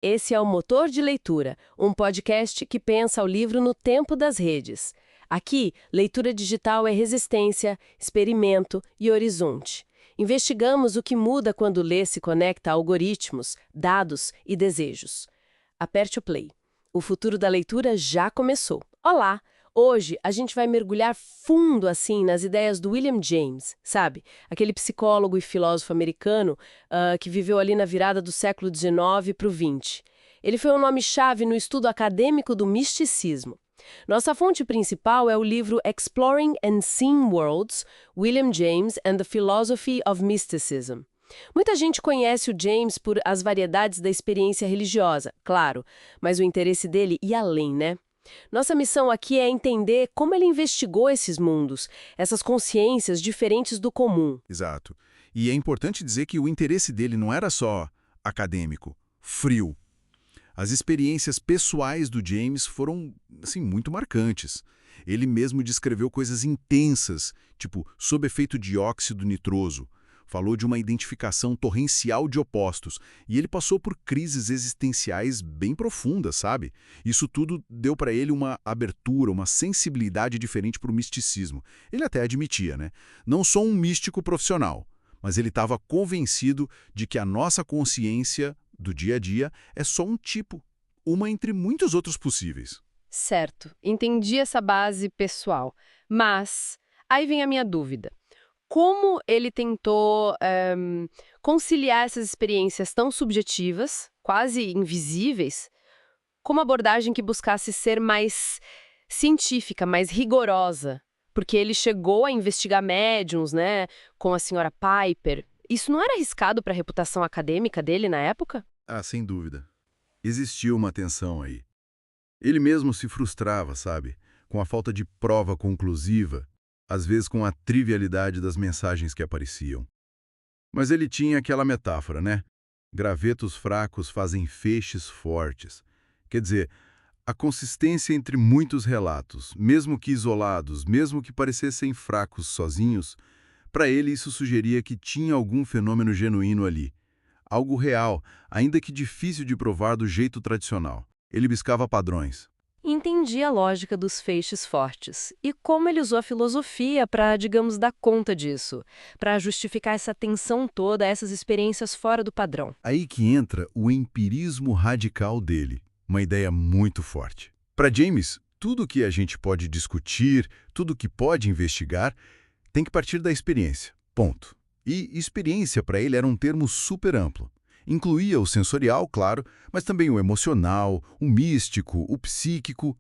Esse é o Motor de Leitura, um podcast que pensa o livro no tempo das redes. Aqui, leitura digital é resistência, experimento e horizonte. Investigamos o que muda quando o ler se conecta a algoritmos, dados e desejos. Aperte o play. O futuro da leitura já começou. Olá! Hoje a gente vai mergulhar fundo assim nas ideias do William James, sabe? Aquele psicólogo e filósofo americano que viveu ali na virada do século XIX para o XX. Ele foi um nome-chave no estudo acadêmico do misticismo. Nossa fonte principal é o livro Exploring and Seeing Worlds, William James and the Philosophy of Mysticism. Muita gente conhece o James por as variedades da experiência religiosa, claro, mas o interesse dele ia além, né? Nossa missão aqui é entender como ele investigou esses mundos, essas consciências diferentes do comum. Exato. E é importante dizer que o interesse dele não era só acadêmico, frio. As experiências pessoais do James foram, assim, muito marcantes. Ele mesmo descreveu coisas intensas, tipo sob efeito de óxido nitroso. Falou de uma identificação torrencial de opostos, e ele passou por crises existenciais bem profundas, sabe? Isso tudo deu para ele uma abertura, uma sensibilidade diferente para o misticismo. Ele até admitia, né? Não sou um místico profissional, mas ele estava convencido de que a nossa consciência do dia a dia é só um tipo, uma entre muitos outros possíveis. Certo, entendi essa base pessoal, mas aí vem a minha dúvida. Como ele tentou conciliar essas experiências tão subjetivas, quase invisíveis, com uma abordagem que buscasse ser mais científica, mais rigorosa? Porque ele chegou a investigar médiums, né, com a senhora Piper. Isso não era arriscado para a reputação acadêmica dele na época? Ah, sem dúvida. Existia uma tensão aí. Ele mesmo se frustrava, sabe, com a falta de prova conclusiva, às vezes com a trivialidade das mensagens que apareciam. Mas ele tinha aquela metáfora, né? Gravetos fracos fazem feixes fortes. Quer dizer, a consistência entre muitos relatos, mesmo que isolados, mesmo que parecessem fracos sozinhos, para ele isso sugeria que tinha algum fenômeno genuíno ali. Algo real, ainda que difícil de provar do jeito tradicional. Ele buscava padrões. Entendi a lógica dos feixes fortes e como ele usou a filosofia para, digamos, dar conta disso, para justificar essa tensão toda, essas experiências fora do padrão. Aí que entra o empirismo radical dele, uma ideia muito forte. Para James, tudo que a gente pode discutir, tudo que pode investigar, tem que partir da experiência. Ponto. E experiência para ele era um termo super amplo. Incluía o sensorial, claro, mas também o emocional, o místico, o psíquico.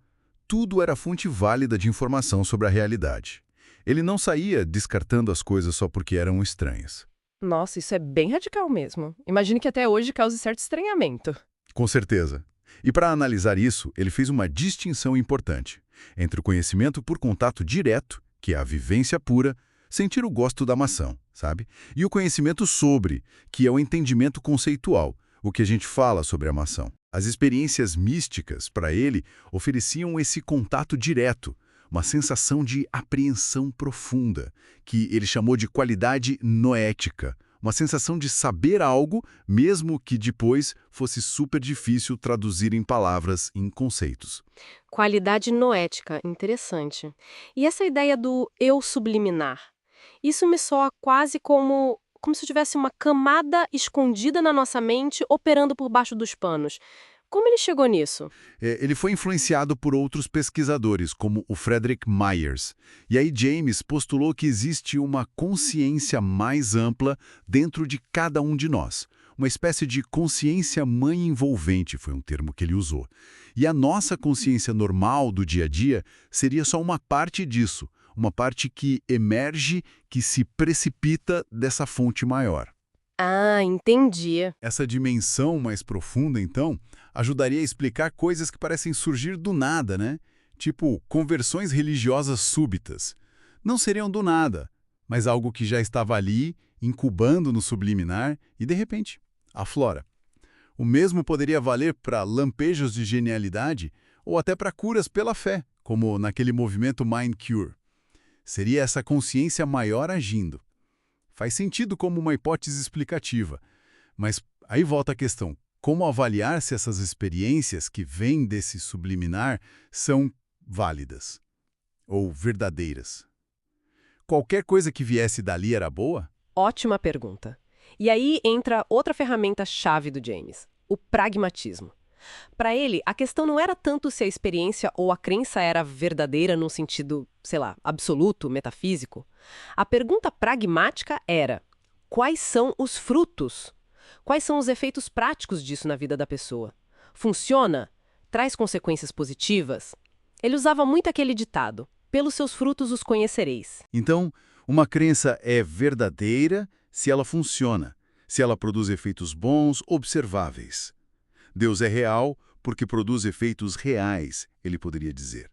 Tudo era fonte válida de informação sobre a realidade. Ele não saía descartando as coisas só porque eram estranhas. Nossa, isso é bem radical mesmo. Imagino que até hoje cause certo estranhamento. Com certeza. E para analisar isso, ele fez uma distinção importante entre o conhecimento por contato direto, que é a vivência pura, sentir o gosto da maçã, sabe? E o conhecimento sobre, que é o entendimento conceitual, o que a gente fala sobre a maçã. As experiências místicas, para ele, ofereciam esse contato direto, uma sensação de apreensão profunda, que ele chamou de qualidade noética, uma sensação de saber algo, mesmo que depois fosse super difícil traduzir em palavras, em conceitos. Qualidade noética, interessante. E essa ideia do eu subliminar? Isso me soa quase como se tivesse uma camada escondida na nossa mente operando por baixo dos panos. Como ele chegou nisso? Ele foi influenciado por outros pesquisadores, como o Frederick Myers. E aí James postulou que existe uma consciência mais ampla dentro de cada um de nós. Uma espécie de consciência mãe envolvente, foi um termo que ele usou. E a nossa consciência normal do dia a dia seria só uma parte disso, uma parte que emerge, que se precipita dessa fonte maior. Ah, entendi. Essa dimensão mais profunda, então, ajudaria a explicar coisas que parecem surgir do nada, né? Tipo, conversões religiosas súbitas. Não seriam do nada, mas algo que já estava ali, incubando no subliminar, e de repente, aflora. O mesmo poderia valer para lampejos de genialidade ou até para curas pela fé, como naquele movimento Mind Cure. Seria essa consciência maior agindo. Faz sentido como uma hipótese explicativa, mas aí volta a questão, Como avaliar se essas experiências que vêm desse subliminar são válidas ou verdadeiras? Qualquer coisa que viesse dali era boa? Ótima pergunta. E aí entra outra ferramenta-chave do James, o pragmatismo. Para ele, a questão não era tanto se a experiência ou a crença era verdadeira num sentido, sei lá, absoluto, metafísico. A pergunta pragmática era: quais são os frutos? Quais são os efeitos práticos disso na vida da pessoa? Funciona? Traz consequências positivas? Ele usava muito aquele ditado: pelos seus frutos os conhecereis. Então, uma crença é verdadeira se ela funciona, se ela produz efeitos bons, observáveis. Deus é real porque produz efeitos reais, ele poderia dizer.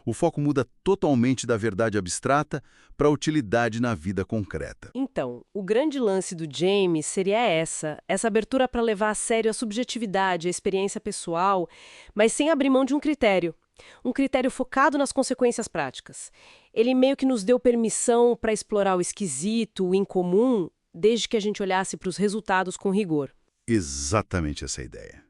O foco muda totalmente da verdade abstrata para a utilidade na vida concreta. Então, o grande lance do James seria essa abertura para levar a sério a subjetividade, a experiência pessoal, mas sem abrir mão de um critério. Um critério focado nas consequências práticas. Ele meio que nos deu permissão para explorar o esquisito, o incomum, desde que a gente olhasse para os resultados com rigor. Exatamente essa ideia.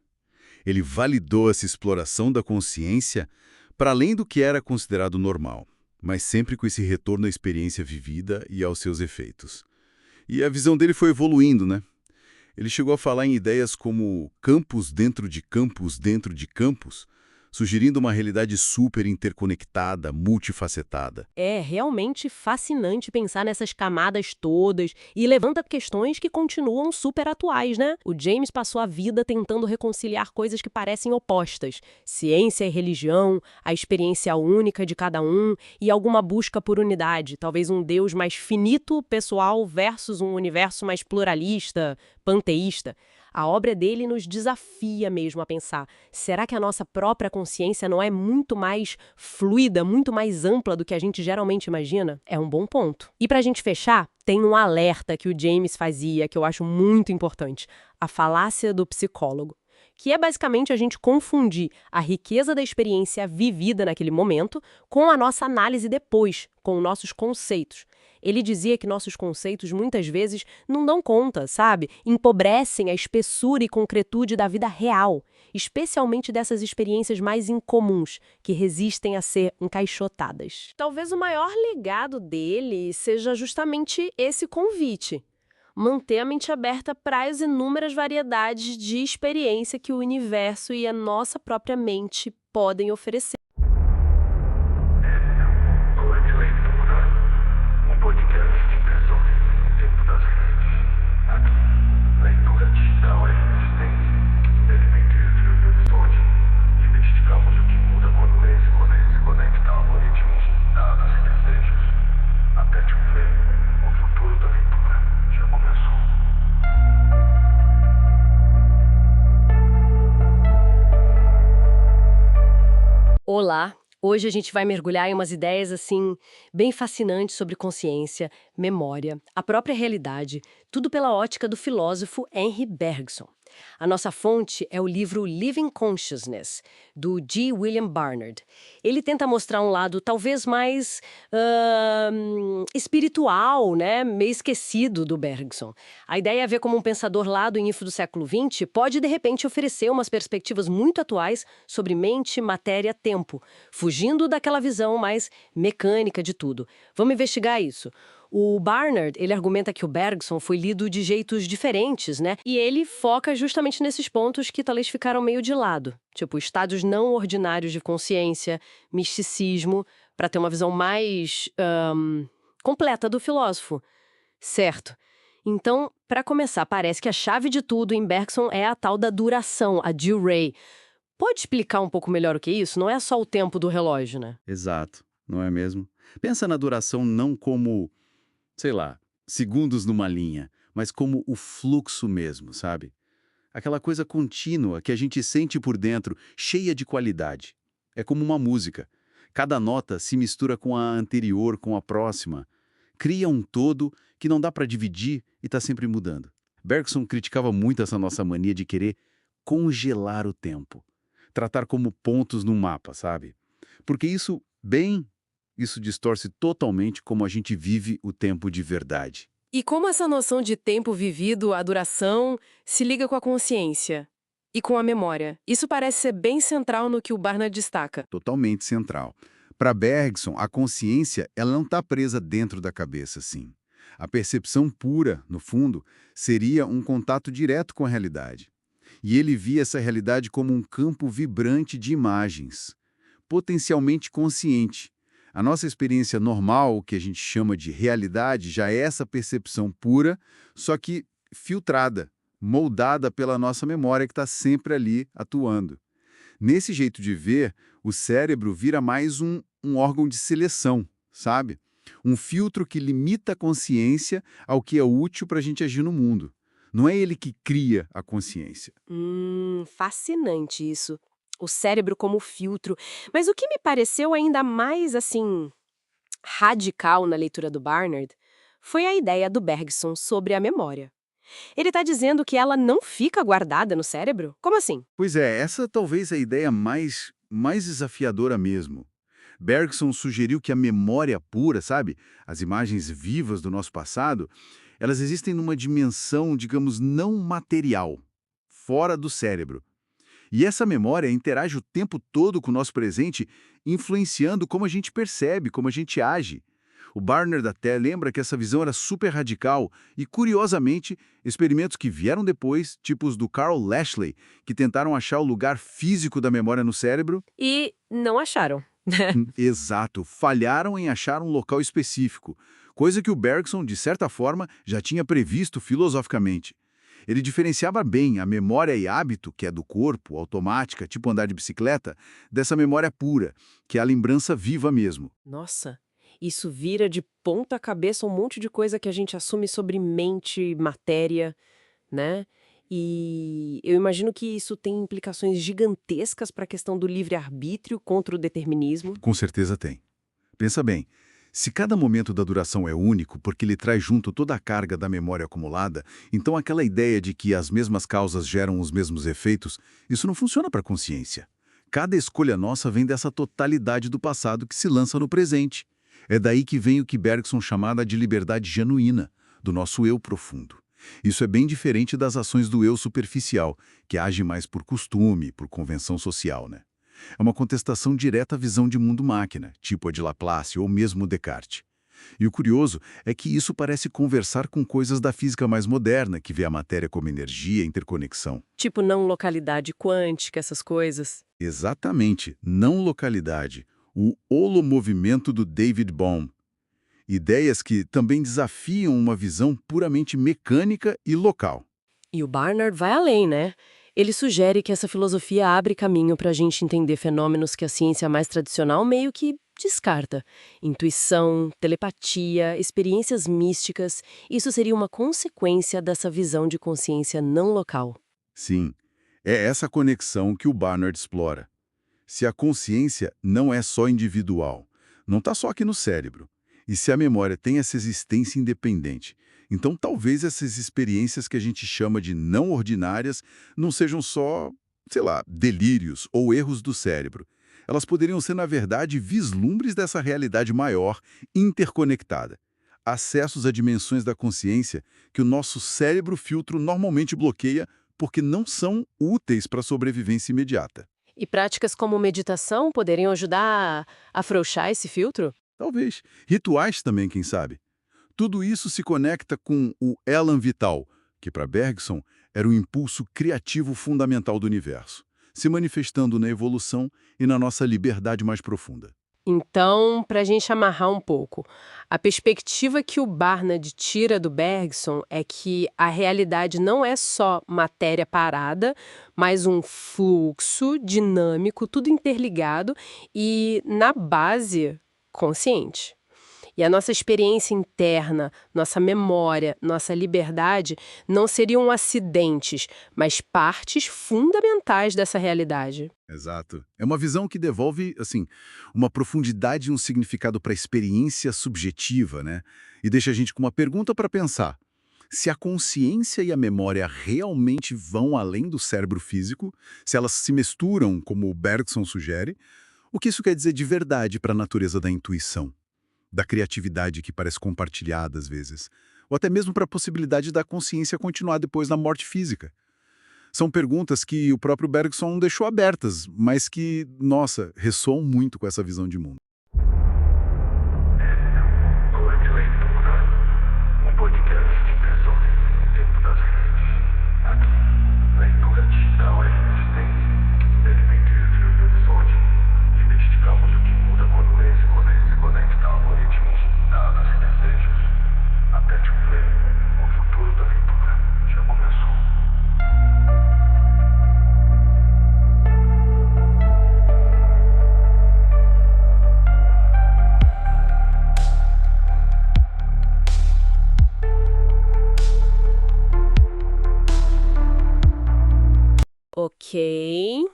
Ele validou essa exploração da consciência para além do que era considerado normal, mas sempre com esse retorno à experiência vivida e aos seus efeitos. E a visão dele foi evoluindo, né? Ele chegou a falar em ideias como campos dentro de campos dentro de campos, sugerindo uma realidade super interconectada, multifacetada. É realmente fascinante pensar nessas camadas todas e levanta questões que continuam super atuais, né? O James passou a vida tentando reconciliar coisas que parecem opostas: ciência e religião, a experiência única de cada um e alguma busca por unidade, talvez um Deus mais finito, pessoal, versus um universo mais pluralista, panteísta. A obra dele nos desafia mesmo a pensar: será que a nossa própria consciência não é muito mais fluida, muito mais ampla do que a gente geralmente imagina? É um bom ponto. E para a gente fechar, tem um alerta que o James fazia que eu acho muito importante: a falácia do psicólogo, que é basicamente a gente confundir a riqueza da experiência vivida naquele momento com a nossa análise depois, com nossos conceitos. Ele dizia que nossos conceitos muitas vezes não dão conta, sabe? Empobrecem a espessura e concretude da vida real, especialmente dessas experiências mais incomuns, que resistem a ser encaixotadas. Talvez o maior legado dele seja justamente esse convite: manter a mente aberta para as inúmeras variedades de experiência que o universo e a nossa própria mente podem oferecer. Olá! Hoje a gente vai mergulhar em umas ideias assim bem fascinantes sobre consciência, memória, a própria realidade, tudo pela ótica do filósofo Henri Bergson. A nossa fonte é o livro Living Consciousness, do G. William Barnard. Ele tenta mostrar um lado talvez mais espiritual, né? Meio esquecido do Bergson. A ideia é ver como um pensador lá do início do século XX pode, de repente, oferecer umas perspectivas muito atuais sobre mente, matéria, tempo, fugindo daquela visão mais mecânica de tudo. Vamos investigar isso. O Barnard, ele argumenta que o Bergson foi lido de jeitos diferentes, né? E ele foca justamente nesses pontos que talvez ficaram meio de lado. Tipo, estados não ordinários de consciência, misticismo, para ter uma visão mais completa do filósofo. Certo. Então, para começar, parece que a chave de tudo em Bergson é a tal da duração, a durée. Pode explicar um pouco melhor o que é isso? Não é só o tempo do relógio, né? Exato, não é mesmo? Pensa na duração não como, sei lá, segundos numa linha, mas como o fluxo mesmo, sabe? Aquela coisa contínua que a gente sente por dentro, cheia de qualidade. É como uma música. Cada nota se mistura com a anterior, com a próxima. Cria um todo que não dá para dividir e está sempre mudando. Bergson criticava muito essa nossa mania de querer congelar o tempo. Tratar como pontos num mapa, sabe? Porque isso distorce totalmente como a gente vive o tempo de verdade. E como essa noção de tempo vivido, a duração, se liga com a consciência? e com a memória. Isso parece ser bem central no que o Barnard destaca. Totalmente central. Para Bergson, a consciência ela não está presa dentro da cabeça, assim. A percepção pura, no fundo, seria um contato direto com a realidade. E ele via essa realidade como um campo vibrante de imagens, potencialmente consciente. A nossa experiência normal, o que a gente chama de realidade, já é essa percepção pura, só que filtrada, moldada pela nossa memória que está sempre ali atuando. Nesse jeito de ver, o cérebro vira mais um órgão de seleção, sabe? Um filtro que limita a consciência ao que é útil para a gente agir no mundo. Não é ele que cria a consciência. Fascinante isso. O cérebro como filtro. Mas o que me pareceu ainda mais, assim, radical na leitura do Barnard foi a ideia do Bergson sobre a memória. Ele está dizendo que ela não fica guardada no cérebro? Como assim? Pois é, essa talvez é a ideia mais desafiadora mesmo. Bergson sugeriu que a memória pura, sabe? As imagens vivas do nosso passado, elas existem numa dimensão, digamos, não material, fora do cérebro. E essa memória interage o tempo todo com o nosso presente, influenciando como a gente percebe, como a gente age. O Barnard até lembra que essa visão era super radical e, curiosamente, experimentos que vieram depois, tipo os do Carl Lashley, que tentaram achar o lugar físico da memória no cérebro. E não acharam. Exato, falharam em achar um local específico, coisa que o Bergson, de certa forma, já tinha previsto filosoficamente. Ele diferenciava bem a memória e hábito, que é do corpo, automática, tipo andar de bicicleta, dessa memória pura, que é a lembrança viva mesmo. Nossa, isso vira de ponta cabeça um monte de coisa que a gente assume sobre mente, matéria, né? E eu imagino que isso tem implicações gigantescas para a questão do livre-arbítrio contra o determinismo. Com certeza tem. Pensa bem, se cada momento da duração é único porque ele traz junto toda a carga da memória acumulada, então aquela ideia de que as mesmas causas geram os mesmos efeitos, isso não funciona para a consciência. Cada escolha nossa vem dessa totalidade do passado que se lança no presente. É daí que vem o que Bergson chamava de liberdade genuína, do nosso eu profundo. Isso é bem diferente das ações do eu superficial, que age mais por costume, por convenção social, né? É uma contestação direta à visão de mundo-máquina, tipo a de Laplace ou mesmo Descartes. E o curioso é que isso parece conversar com coisas da física mais moderna, que vê a matéria como energia e interconexão. Tipo não localidade quântica, essas coisas. Exatamente, não localidade, o holomovimento do David Bohm. Ideias que também desafiam uma visão puramente mecânica e local. E o Barnard vai além, né? Ele sugere que essa filosofia abre caminho para a gente entender fenômenos que a ciência mais tradicional meio que descarta. Intuição, telepatia, experiências místicas. Isso seria uma consequência dessa visão de consciência não local. Sim, é essa conexão que o Barnard explora. Se a consciência não é só individual, não está só aqui no cérebro, e se a memória tem essa existência independente, então talvez essas experiências que a gente chama de não ordinárias não sejam só, sei lá, delírios ou erros do cérebro. Elas poderiam ser, na verdade, vislumbres dessa realidade maior, interconectada. Acessos a dimensões da consciência que o nosso cérebro-filtro normalmente bloqueia porque não são úteis para a sobrevivência imediata. E práticas como meditação poderiam ajudar a afrouxar esse filtro? Talvez. Rituais também, quem sabe. Tudo isso se conecta com o elan vital, que para Bergson era o impulso criativo fundamental do universo, se manifestando na evolução e na nossa liberdade mais profunda. Então, para a gente amarrar um pouco, a perspectiva que o Barnard tira do Bergson é que a realidade não é só matéria parada, mas um fluxo dinâmico, tudo interligado e, na base, consciente. E a nossa experiência interna, nossa memória, nossa liberdade não seriam acidentes, mas partes fundamentais dessa realidade. Exato. É uma visão que devolve, assim, uma profundidade e um significado para a experiência subjetiva, né? E deixa a gente com uma pergunta para pensar. Se a consciência e a memória realmente vão além do cérebro físico, se elas se misturam, como o Bergson sugere, o que isso quer dizer de verdade para a natureza da intuição? Da criatividade que parece compartilhada às vezes, ou até mesmo para a possibilidade da consciência continuar depois da morte física. São perguntas que o próprio Bergson deixou abertas, mas que, nossa, ressoam muito com essa visão de mundo. Ok,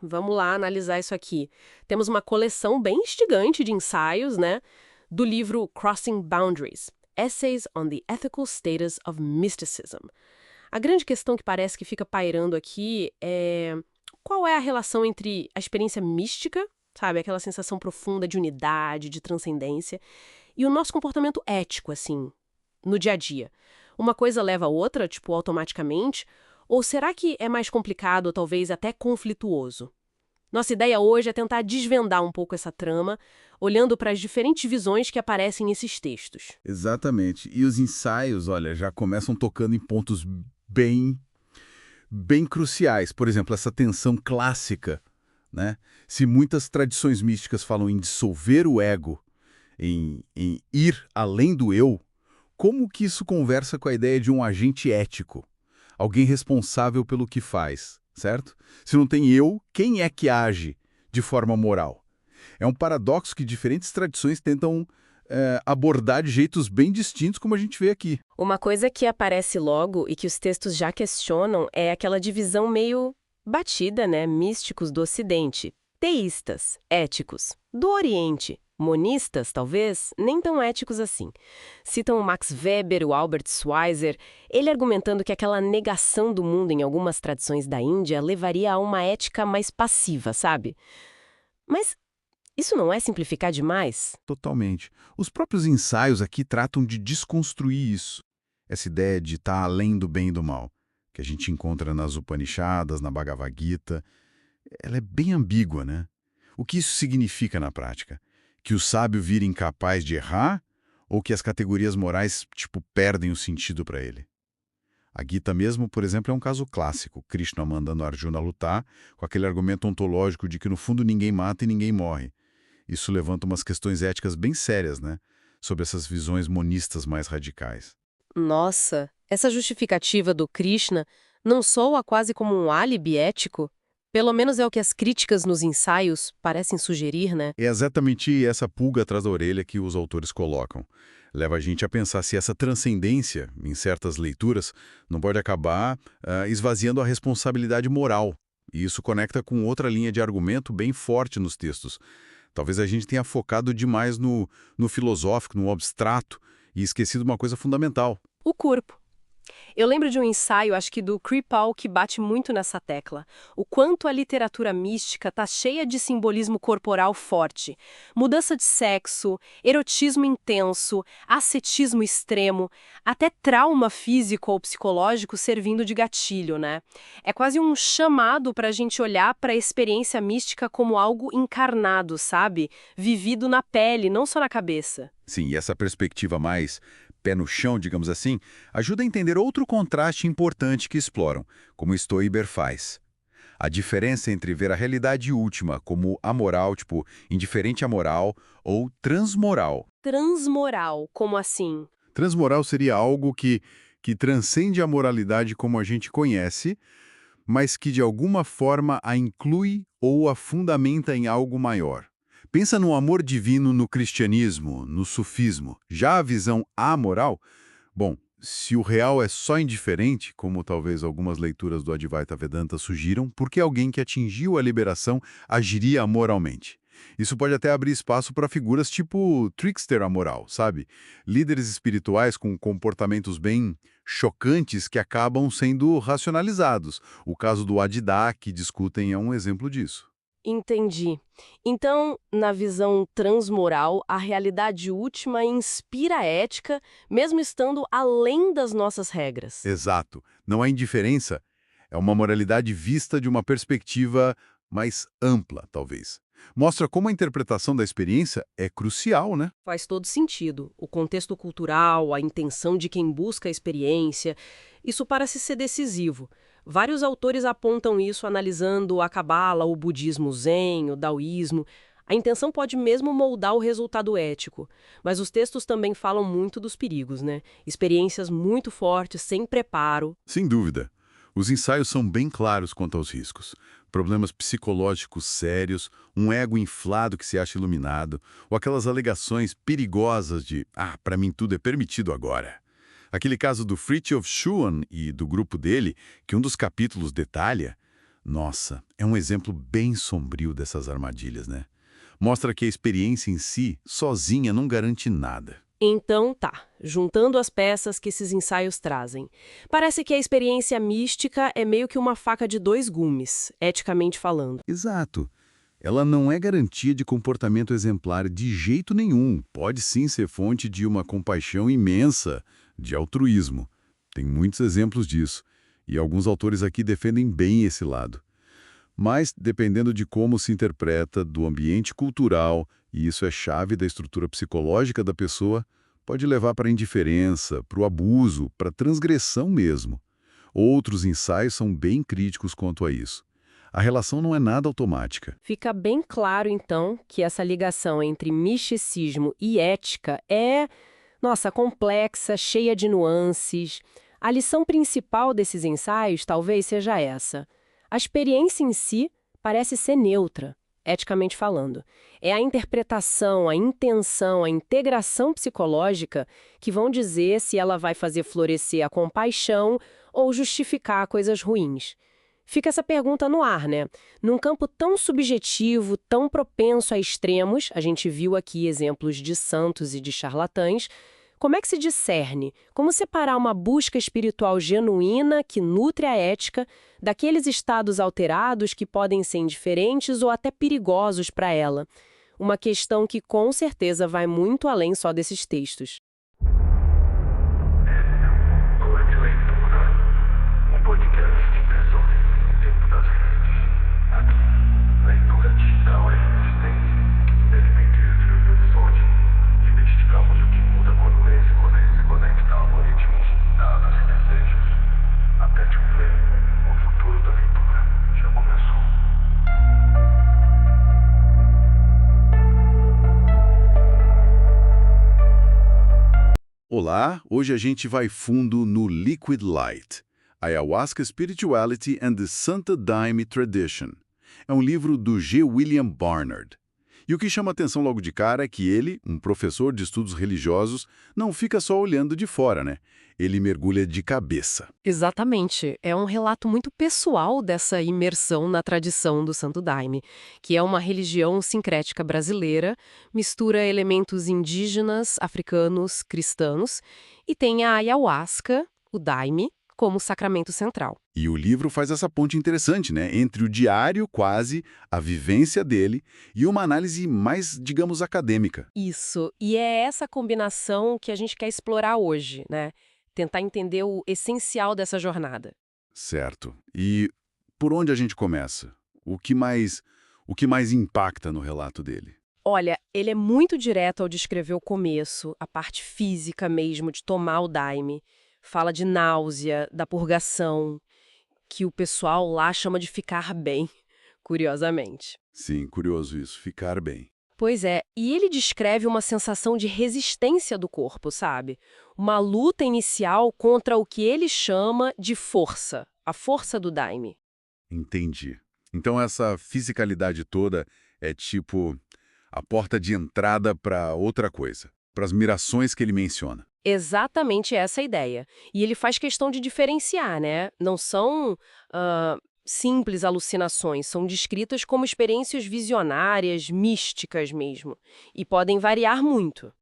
vamos lá analisar isso aqui. Temos uma coleção bem instigante de ensaios, né? Do livro Crossing Boundaries, Essays on the Ethical Status of Mysticism. A grande questão que parece que fica pairando aqui é qual é a relação entre a experiência mística, sabe, aquela sensação profunda de unidade, de transcendência, e o nosso comportamento ético, assim, no dia a dia. Uma coisa leva a outra, tipo, automaticamente, ou será que é mais complicado, ou talvez até conflituoso? Nossa ideia hoje é tentar desvendar um pouco essa trama, olhando para as diferentes visões que aparecem nesses textos. Exatamente. E os ensaios, olha, já começam tocando em pontos bem cruciais. Por exemplo, essa tensão clássica, né? Se muitas tradições místicas falam em dissolver o ego, em ir além do eu, como que isso conversa com a ideia de um agente ético? Alguém responsável pelo que faz, certo? Se não tem eu, quem é que age de forma moral? É um paradoxo que diferentes tradições tentam abordar de jeitos bem distintos, como a gente vê aqui. Uma coisa que aparece logo e que os textos já questionam é aquela divisão meio batida, né? Místicos do Ocidente, teístas, éticos, do Oriente, monistas, talvez, nem tão éticos assim. Citam o Max Weber, o Albert Schweitzer, ele argumentando que aquela negação do mundo em algumas tradições da Índia levaria a uma ética mais passiva, sabe? Mas isso não é simplificar demais? Totalmente. Os próprios ensaios aqui tratam de desconstruir isso. Essa ideia de estar além do bem e do mal, que a gente encontra nas Upanishadas, na Bhagavad Gita, ela é bem ambígua, né? O que isso significa na prática? Que o sábio vira incapaz de errar ou que as categorias morais, tipo, perdem o sentido para ele? A Gita mesmo, por exemplo, é um caso clássico. Krishna mandando Arjuna lutar com aquele argumento ontológico de que no fundo ninguém mata e ninguém morre. Isso levanta umas questões éticas bem sérias, né? Sobre essas visões monistas mais radicais. Nossa, essa justificativa do Krishna não soa quase como um álibi ético? Pelo menos é o que as críticas nos ensaios parecem sugerir, né? É exatamente essa pulga atrás da orelha que os autores colocam. Leva a gente a pensar se essa transcendência, em certas leituras, não pode acabar esvaziando a responsabilidade moral. E isso conecta com outra linha de argumento bem forte nos textos. Talvez a gente tenha focado demais no filosófico, no abstrato, e esquecido uma coisa fundamental. O corpo. Eu lembro de um ensaio, acho que do Kripal, que bate muito nessa tecla. O quanto a literatura mística está cheia de simbolismo corporal forte. Mudança de sexo, erotismo intenso, ascetismo extremo, até trauma físico ou psicológico servindo de gatilho, né? É quase um chamado para a gente olhar para a experiência mística como algo encarnado, sabe? Vivido na pele, não só na cabeça. Sim, e essa perspectiva mais pé no chão, digamos assim, ajuda a entender outro contraste importante que exploram, como Stoiber faz. A diferença entre ver a realidade última como amoral, tipo indiferente à moral, ou transmoral. Transmoral, como assim? Transmoral seria algo que transcende a moralidade como a gente conhece, mas que de alguma forma a inclui ou a fundamenta em algo maior. Pensa no amor divino no cristianismo, no sufismo. Já a visão amoral? Bom, se o real é só indiferente, como talvez algumas leituras do Advaita Vedanta sugiram, por que alguém que atingiu a liberação agiria amoralmente? Isso pode até abrir espaço para figuras tipo trickster amoral, sabe? Líderes espirituais com comportamentos bem chocantes que acabam sendo racionalizados. O caso do Adida, que discutem, é um exemplo disso. Entendi. Então, na visão transmoral, a realidade última inspira a ética, mesmo estando além das nossas regras. Exato. Não há indiferença, É uma moralidade vista de uma perspectiva mais ampla, talvez. Mostra como a interpretação da experiência é crucial, né? Faz todo sentido. O contexto cultural, a intenção de quem busca a experiência, isso parece ser decisivo. Vários autores apontam isso analisando a cabala, o budismo zen, o daoísmo. A intenção pode mesmo moldar o resultado ético, mas os textos também falam muito dos perigos, né? Experiências muito fortes, sem preparo. Sem dúvida. Os ensaios são bem claros quanto aos riscos. Problemas psicológicos sérios, um ego inflado que se acha iluminado, ou aquelas alegações perigosas de para mim tudo é permitido agora. Aquele caso do Fritjof Schuon e do grupo dele, que um dos capítulos detalha, nossa, é um exemplo bem sombrio dessas armadilhas, né? Mostra que a experiência em si, sozinha, não garante nada. Então tá, juntando as peças que esses ensaios trazem. Parece que a experiência mística é meio que uma faca de dois gumes, eticamente falando. Exato. Ela não é garantia de comportamento exemplar de jeito nenhum. Pode sim ser fonte de uma compaixão imensa, de altruísmo. Tem muitos exemplos disso, e alguns autores aqui defendem bem esse lado. Mas, dependendo de como se interpreta, do ambiente cultural, e isso é chave da estrutura psicológica da pessoa, pode levar para a indiferença, para o abuso, para a transgressão mesmo. Outros ensaios são bem críticos quanto a isso. A relação não é nada automática. Fica bem claro, então, que essa ligação entre misticismo e ética é, complexa, cheia de nuances. A lição principal desses ensaios talvez seja essa. A experiência em si parece ser neutra, eticamente falando. É a interpretação, a intenção, a integração psicológica que vão dizer se ela vai fazer florescer a compaixão ou justificar coisas ruins. Fica essa pergunta no ar, né? Num campo tão subjetivo, tão propenso a extremos, a gente viu aqui exemplos de santos e de charlatães. Como é que se discerne? Como separar uma busca espiritual genuína que nutre a ética daqueles estados alterados que podem ser indiferentes ou até perigosos para ela? Uma questão que com certeza vai muito além só desses textos. Olá, hoje a gente vai fundo no Liquid Light, Ayahuasca Spirituality and the Santa Daime Tradition. É um livro do G. William Barnard. E o que chama atenção logo de cara é que ele, um professor de estudos religiosos, não fica só olhando de fora, né? Ele mergulha de cabeça. Exatamente. É um relato muito pessoal dessa imersão na tradição do Santo Daime, que é uma religião sincrética brasileira, mistura elementos indígenas, africanos, cristãos, e tem a ayahuasca, o Daime, como sacramento central. E o livro faz essa ponte interessante, né? Entre o diário, quase, a vivência dele, e uma análise mais, digamos, acadêmica. Isso. E é essa combinação que a gente quer explorar hoje, né? Tentar entender o essencial dessa jornada. Certo. E por onde a gente começa? O que mais impacta no relato dele? Olha, ele é muito direto ao descrever o começo, a parte física mesmo de tomar o daime. Fala de náusea, da purgação, que o pessoal lá chama de ficar bem, curiosamente. Sim, curioso isso, ficar bem. Pois é, e ele descreve uma sensação de resistência do corpo, sabe? Uma luta inicial contra o que ele chama de força, a força do daime. Entendi. Então essa fisicalidade toda é tipo a porta de entrada para outra coisa, para as mirações que ele menciona. Exatamente essa a ideia. E ele faz questão de diferenciar, né? Não são simples alucinações, são descritas como experiências visionárias, místicas mesmo. E podem variar muito.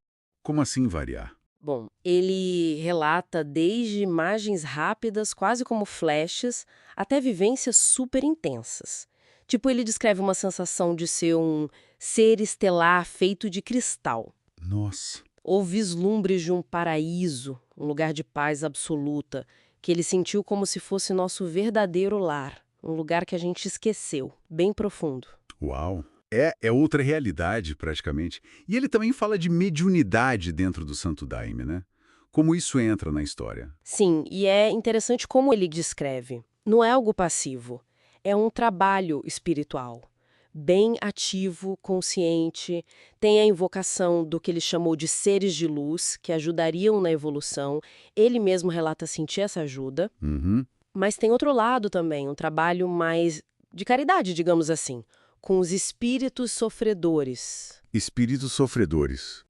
Como assim variar? Bom, ele relata desde imagens rápidas, quase como flashes, até vivências super intensas. Tipo, ele descreve uma sensação de ser um ser estelar feito de cristal. Nossa. Ou vislumbres de um paraíso, um lugar de paz absoluta, que ele sentiu como se fosse nosso verdadeiro lar, um lugar que a gente esqueceu, bem profundo. Uau! É outra realidade, praticamente. E ele também fala de mediunidade dentro do Santo Daime, né? Como isso entra na história? Sim, e é interessante como ele descreve. Não é algo passivo, é um trabalho espiritual. Bem ativo, consciente, tem a invocação do que ele chamou de seres de luz, que ajudariam na evolução. Ele mesmo relata sentir essa ajuda. Uhum. Mas tem outro lado também, um trabalho mais de caridade, digamos assim, com os espíritos sofredores. Espíritos sofredores.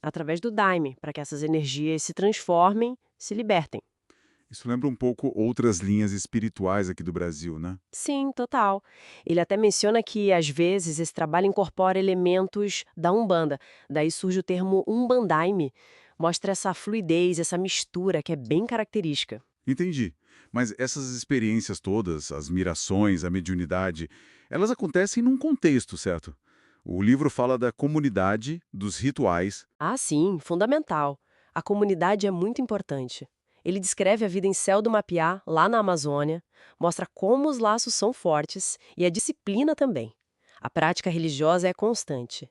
Através do Daime, para que essas energias se transformem, se libertem. Isso lembra um pouco outras linhas espirituais aqui do Brasil, né? Sim, total. Ele até menciona que, às vezes, esse trabalho incorpora elementos da Umbanda. Daí surge o termo Umbandaime. Mostra essa fluidez, essa mistura que é bem característica. Entendi. Mas essas experiências todas, as mirações, a mediunidade, elas acontecem num contexto, certo? O livro fala da comunidade, dos rituais. Ah, sim, fundamental. A comunidade é muito importante. Ele descreve a vida em Céu do Mapiá, lá na Amazônia, mostra como os laços são fortes e a disciplina também. A prática religiosa é constante.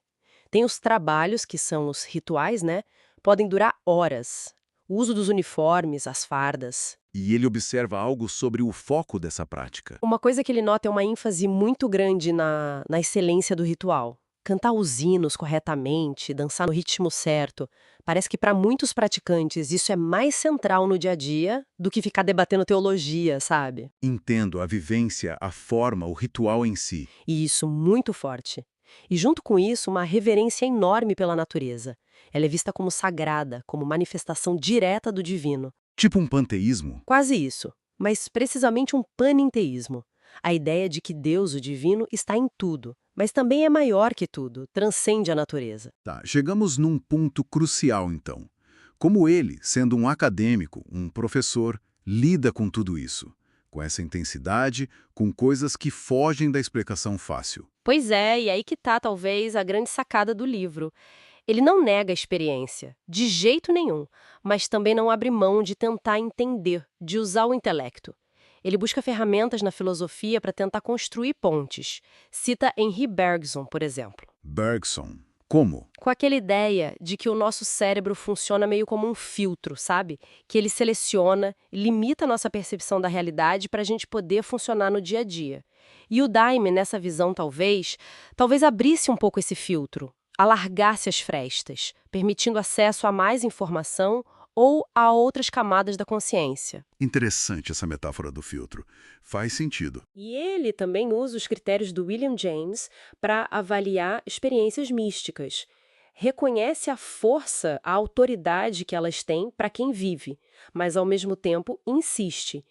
Tem os trabalhos, que são os rituais, né? Podem durar horas. O uso dos uniformes, as fardas. E ele observa algo sobre o foco dessa prática. Uma coisa que ele nota é uma ênfase muito grande na excelência do ritual. Cantar os hinos corretamente, dançar no ritmo certo. Parece que para muitos praticantes isso é mais central no dia a dia do que ficar debatendo teologia, sabe? Entendo a vivência, a forma, o ritual em si. E isso muito forte. E junto com isso, uma reverência enorme pela natureza. Ela é vista como sagrada, como manifestação direta do divino. Tipo um panteísmo. Quase isso, mas precisamente um paninteísmo. A ideia de que Deus, o divino, está em tudo, mas também é maior que tudo, transcende a natureza. Tá, chegamos num ponto crucial, então. Como ele, sendo um acadêmico, um professor, lida com tudo isso? Com essa intensidade, com coisas que fogem da explicação fácil. Pois é, e aí que tá talvez a grande sacada do livro. Ele não nega a experiência, de jeito nenhum, mas também não abre mão de tentar entender, de usar o intelecto. Ele busca ferramentas na filosofia para tentar construir pontes. Cita Henri Bergson, por exemplo. Bergson. Como? Com aquela ideia de que o nosso cérebro funciona meio como um filtro, sabe? Que ele seleciona, limita a nossa percepção da realidade para a gente poder funcionar no dia a dia. E o Daime, nessa visão, talvez abrisse um pouco esse filtro, alargasse as frestas, permitindo acesso a mais informação ou a outras camadas da consciência. Interessante essa metáfora do filtro. Faz sentido. E ele também usa os critérios do William James para avaliar experiências místicas. Reconhece a força, a autoridade que elas têm para quem vive, mas ao mesmo tempo insiste.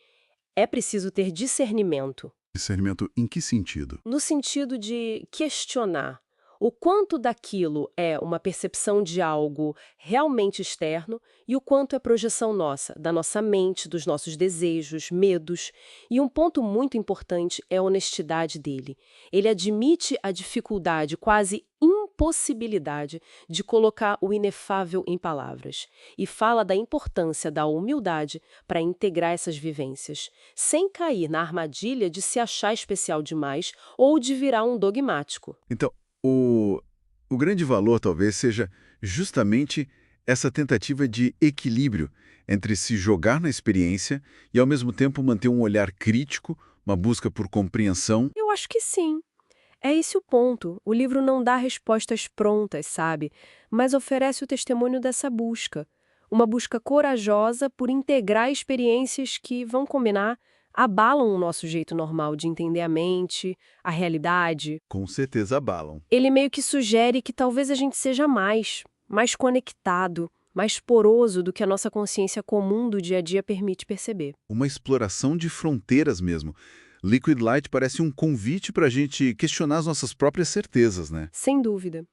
É preciso ter discernimento. Discernimento em que sentido? No sentido de questionar o quanto daquilo é uma percepção de algo realmente externo e o quanto é projeção nossa, da nossa mente, dos nossos desejos, medos. E um ponto muito importante é a honestidade dele. Ele admite a dificuldade, quase impossibilidade, de colocar o inefável em palavras. E fala da importância da humildade para integrar essas vivências, sem cair na armadilha de se achar especial demais ou de virar um dogmático. Então, o grande valor talvez seja justamente essa tentativa de equilíbrio entre se jogar na experiência e, ao mesmo tempo, manter um olhar crítico, uma busca por compreensão. Eu acho que sim. É esse o ponto. O livro não dá respostas prontas, sabe? Mas oferece o testemunho dessa busca. Uma busca corajosa por integrar experiências que, vão combinar, abalam o nosso jeito normal de entender a mente, a realidade. Com certeza abalam. Ele meio que sugere que talvez a gente seja mais conectado, mais poroso do que a nossa consciência comum do dia a dia permite perceber. Uma exploração de fronteiras mesmo. Liquid Light parece um convite para a gente questionar as nossas próprias certezas, né? Sem dúvida.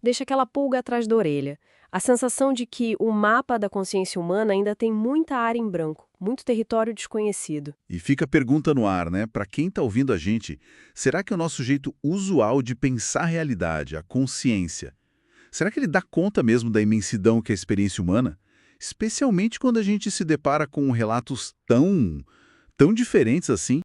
Deixa aquela pulga atrás da orelha. A sensação de que o mapa da consciência humana ainda tem muita área em branco, muito território desconhecido. E fica a pergunta no ar, né? Para quem está ouvindo a gente, será que o nosso jeito usual de pensar a realidade, a consciência, será que ele dá conta mesmo da imensidão que é a experiência humana? especialmente quando a gente se depara com relatos tão diferentes assim.